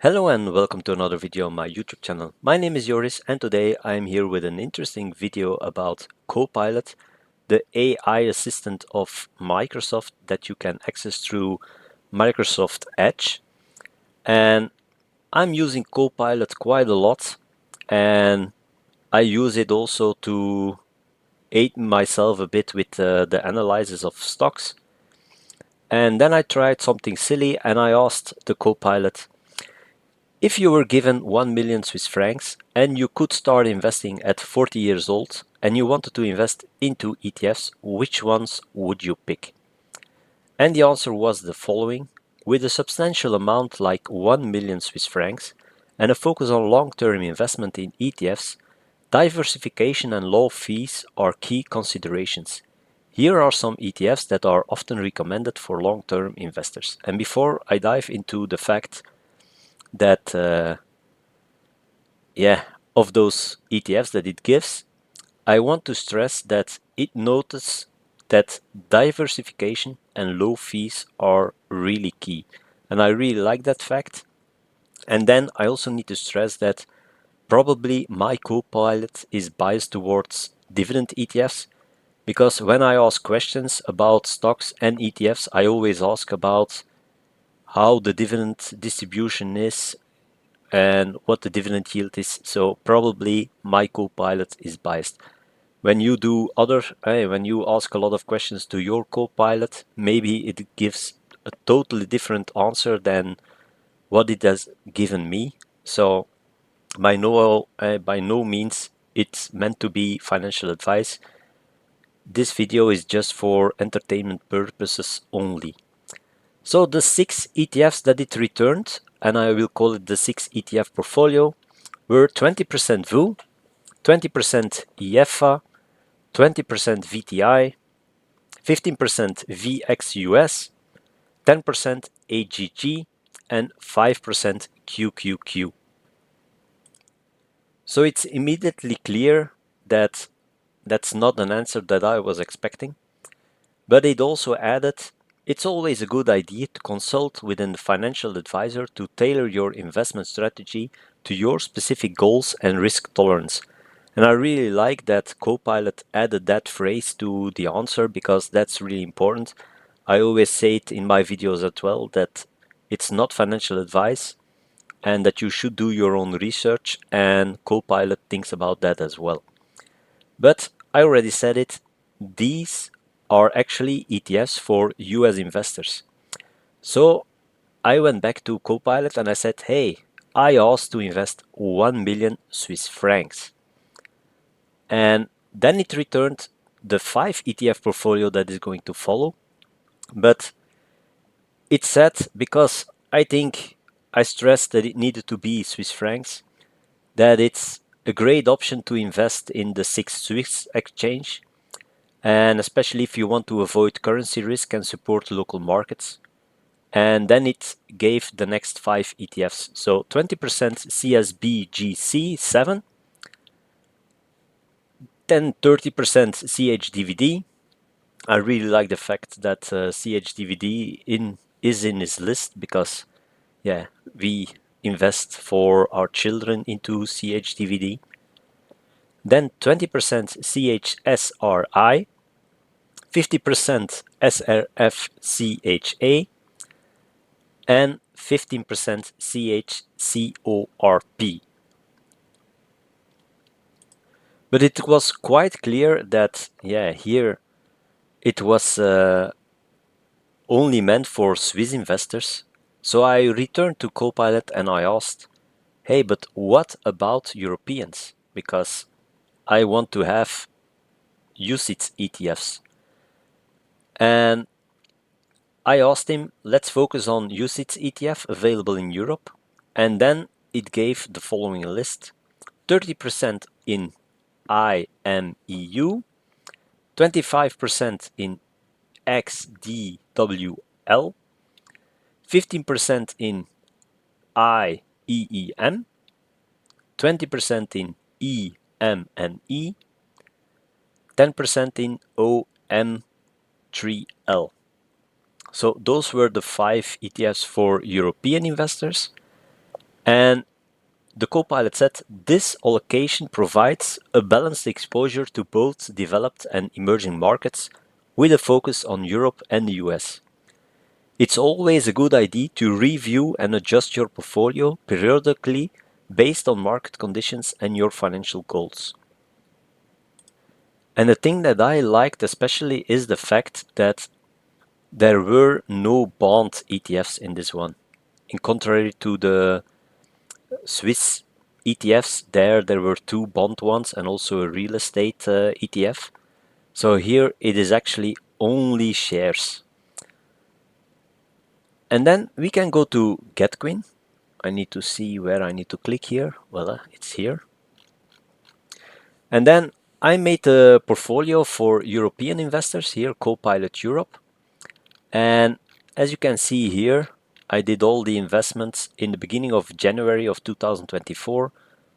Hello and welcome to another video on my YouTube channel. My name is Joris and today I am here with an interesting video about Copilot, the AI assistant of Microsoft that you can access through Microsoft Edge. And I'm using Copilot quite a lot and I use it also to aid myself a bit with the analysis of stocks. And then I tried something silly and I asked the Copilot, if you were given 1 million Swiss francs and you could start investing at 40 years old and you wanted to invest into ETFs, which ones would you pick? And the answer was the following: with a substantial amount like 1 million Swiss francs and a focus on long-term investment in ETFs, diversification and low fees are key considerations. Here are some ETFs that are often recommended for long-term investors. And before I dive into the fact that of those ETFs that it gives, I want to stress that it notes that diversification and low fees are really key. And I really like that fact. And then I also need to stress that probably my Copilot is biased towards dividend ETFs, because when I ask questions about stocks and ETFs, I always ask about how the dividend distribution is and what the dividend yield is. So probably my Copilot is biased. When you do when you ask a lot of questions to your Copilot, maybe it gives a totally different answer than what it has given me. So by no means it's meant to be financial advice. This video is just for entertainment purposes only. So the 6 ETFs that it returned, and I will call it the 6 ETF portfolio, were 20% VU, 20% EFA, 20% VTI, 15% VXUS, 10% AGG, and 5% QQQ. So it's immediately clear that that's not an answer that I was expecting, but it also added, it's always a good idea to consult with a financial advisor to tailor your investment strategy to your specific goals and risk tolerance. And I really like that Copilot added that phrase to the answer, because that's really important. I always say it in my videos as well, that it's not financial advice and that you should do your own research, and Copilot thinks about that as well. But I already said it, these are actually ETFs for US investors. So I went back to Copilot and I said, hey, I asked to invest 1 million Swiss francs. And then it returned the 5 ETF portfolio that is going to follow. But it said, because I think I stressed that it needed to be Swiss francs, that it's a great option to invest in the 6 Swiss exchange, and especially if you want to avoid currency risk and support local markets. And then it gave the next 5 ETFs. So 20% CSBGC7, then 30% CHDVD. I really like the fact that CHDVD is in his list, because yeah, we invest for our children into CHDVD. Then 20% CHSRI, 50% SRFCHA, and 15% CHCORP. But it was quite clear that, yeah, here it was only meant for Swiss investors. So I returned to Copilot and I asked, hey, but what about Europeans? Because I want to have UCITS ETFs. And I asked him, let's focus on UCITS ETF available in Europe. And then it gave the following list: 30% in IMEU, 25% in XDWL, 15% in IEEM, 20% in EMNE, 10% in OM3L. So those were the 5 ETFs for European investors. And the Copilot said this allocation provides a balanced exposure to both developed and emerging markets with a focus on Europe and the US. It's always a good idea to review and adjust your portfolio periodically based on market conditions and your financial goals. And the thing that I liked especially is the fact that there were no bond ETFs in this one. In contrary to the Swiss ETFs, there were two bond ones and also a real estate ETF. So here it is actually only shares. And then we can go to Getquin. I need to see where I need to click here. Voila, it's here. And then I made a portfolio for European investors here, Copilot Europe. And as you can see here, I did all the investments in the beginning of January of 2024,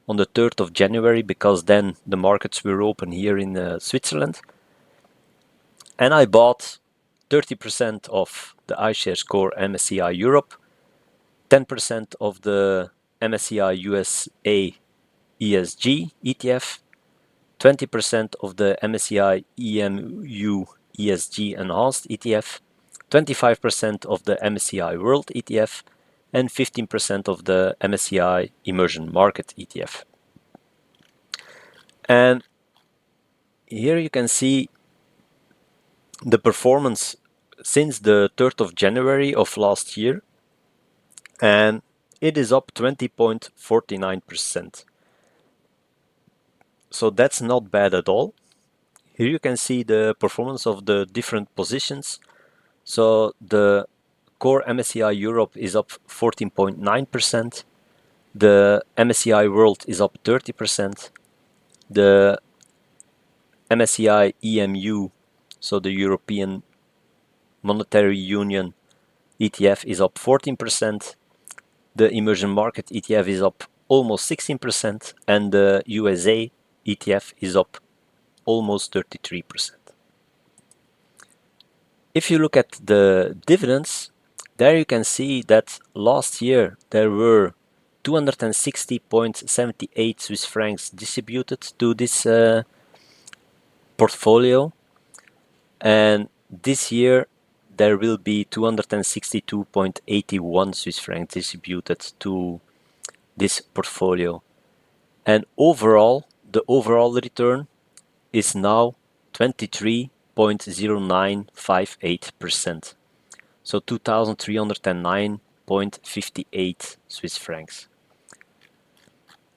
on the 3rd of January, because then the markets were open here in Switzerland. And I bought 30% of the iShares Core MSCI Europe, 10% of the MSCI USA ESG ETF, 20% of the MSCI EMU ESG Enhanced ETF, 25% of the MSCI World ETF, and 15% of the MSCI Emerging Market ETF. And here you can see the performance since the 3rd of January of last year, and it is up 20.49%. So that's not bad at all. Here you can see the performance of the different positions. So the core MSCI Europe is up 14.9%. The MSCI World is up 30%. The MSCI EMU, so the European Monetary Union ETF, is up 14%. The emerging market ETF is up almost 16%, and the USA ETF is up almost 33%. If you look at the dividends, there you can see that last year there were 260.78 Swiss francs distributed to this portfolio, and this year there will be 262.81 Swiss francs distributed to this portfolio. And overall, the overall return is now 23.0958%. So 2,309.58 Swiss francs.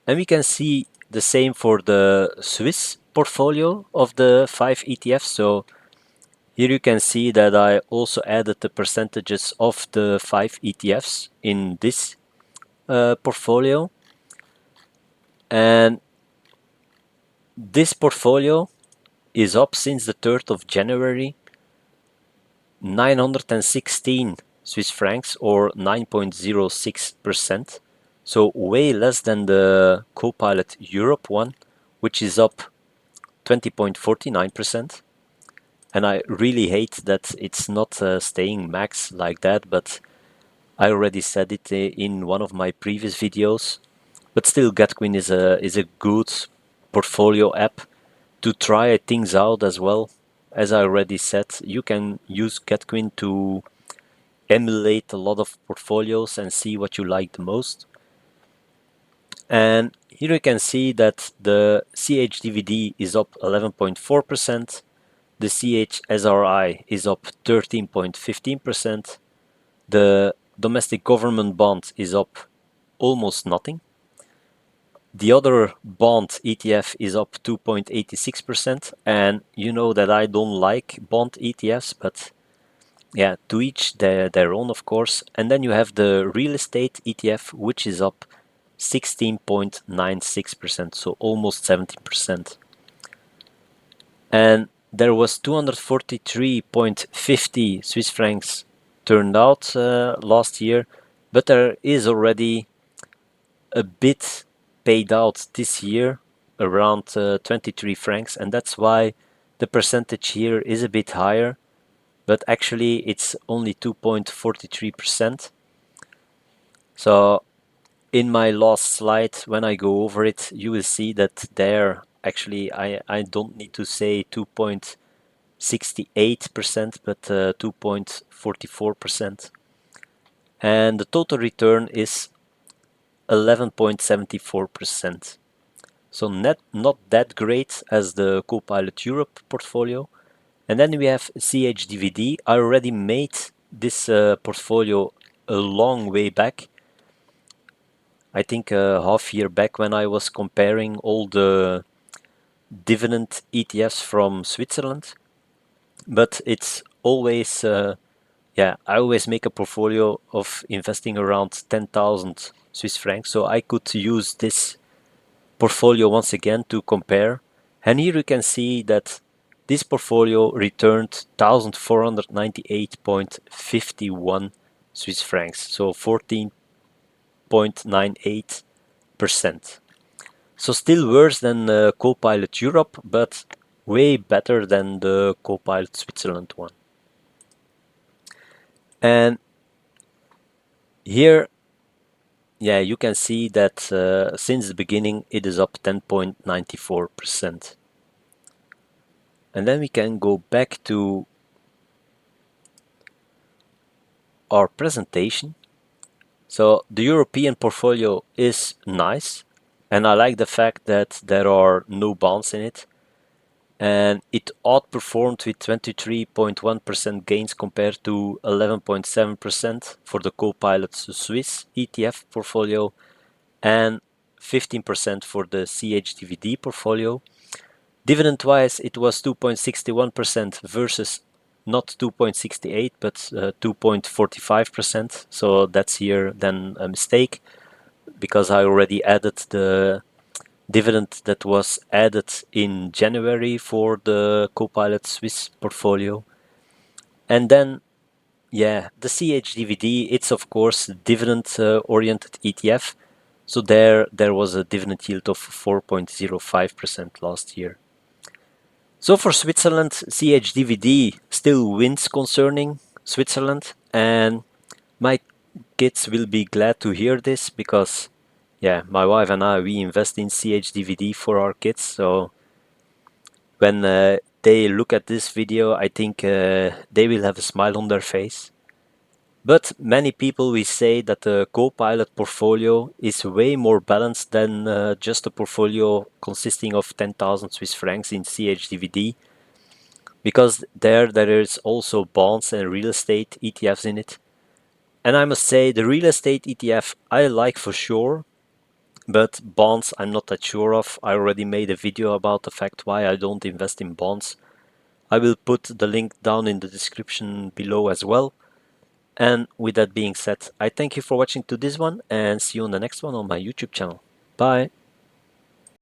And we can see the same for the Swiss portfolio of the 5 ETFs. So here you can see that I also added the percentages of the 5 ETFs in this portfolio. And this portfolio is up since the 3rd of January 916 Swiss francs, or 9.06%. So way less than the Copilot Europe one, which is up 20.49%. And I really hate that it's not staying max like that, but I already said it in one of my previous videos. But still, Getquin is a good portfolio app to try things out as well. As I already said, you can use Getquin to emulate a lot of portfolios and see what you like the most. And here you can see that the CHDVD is up 11.4%, the CHSRI is up 13.15%, the domestic government bond is up almost nothing. The other bond ETF is up 2.86%, and you know that I don't like bond ETFs, but yeah, to each their own, of course. And then you have the real estate ETF, which is up 16.96%, so almost 17%. And there was 243.50 Swiss francs turned out last year, but there is already a bit paid out this year, around 23 francs, and that's why the percentage here is a bit higher, but actually it's only 2.43%. So in my last slide, when I go over it, you will see that there actually I don't need to say 2.68%, but 2.44%. And the total return is 11.74%. So not that great as the Copilot Europe portfolio. And then we have CHDVD. I already made this portfolio a long way back. I think a half year back when I was comparing all the dividend ETFs from Switzerland. But it's always, I always make a portfolio of investing around 10,000 Swiss francs. So I could use this portfolio once again to compare. And here you can see that this portfolio returned 1,498.51 Swiss francs, so 14.98%. So still worse than Copilot Europe, but way better than the Copilot Switzerland one. And here, you can see that since the beginning it is up 10.94%. And then we can go back to our presentation. So the European portfolio is nice, and I like the fact that there are no bonds in it, and it outperformed with 23.1% gains compared to 11.7% for the Copilot Swiss ETF portfolio and 15% for the CHDVD portfolio. Dividend wise, it was 2.61% versus not 2.68 but 2.45%. So that's here then a mistake, because I already added the dividend that was added in January for the Copilot Swiss portfolio. And then the CHDVD, it's of course dividend oriented ETF. So there was a dividend yield of 4.05% last year. So for Switzerland, CHDVD still wins concerning Switzerland, and my kids will be glad to hear this, because my wife and I, we invest in CHDVD for our kids. So when they look at this video, I think they will have a smile on their face. But many people will say that the Copilot portfolio is way more balanced than just a portfolio consisting of 10,000 Swiss francs in CHDVD, because there is also bonds and real estate ETFs in it. And I must say, the real estate ETF I like for sure, but bonds I'm not that sure of. I already made a video about the fact why I don't invest in bonds. I will put the link down in the description below as well. And with that being said, I thank you for watching to this one, and see you on the next one on my YouTube channel. Bye!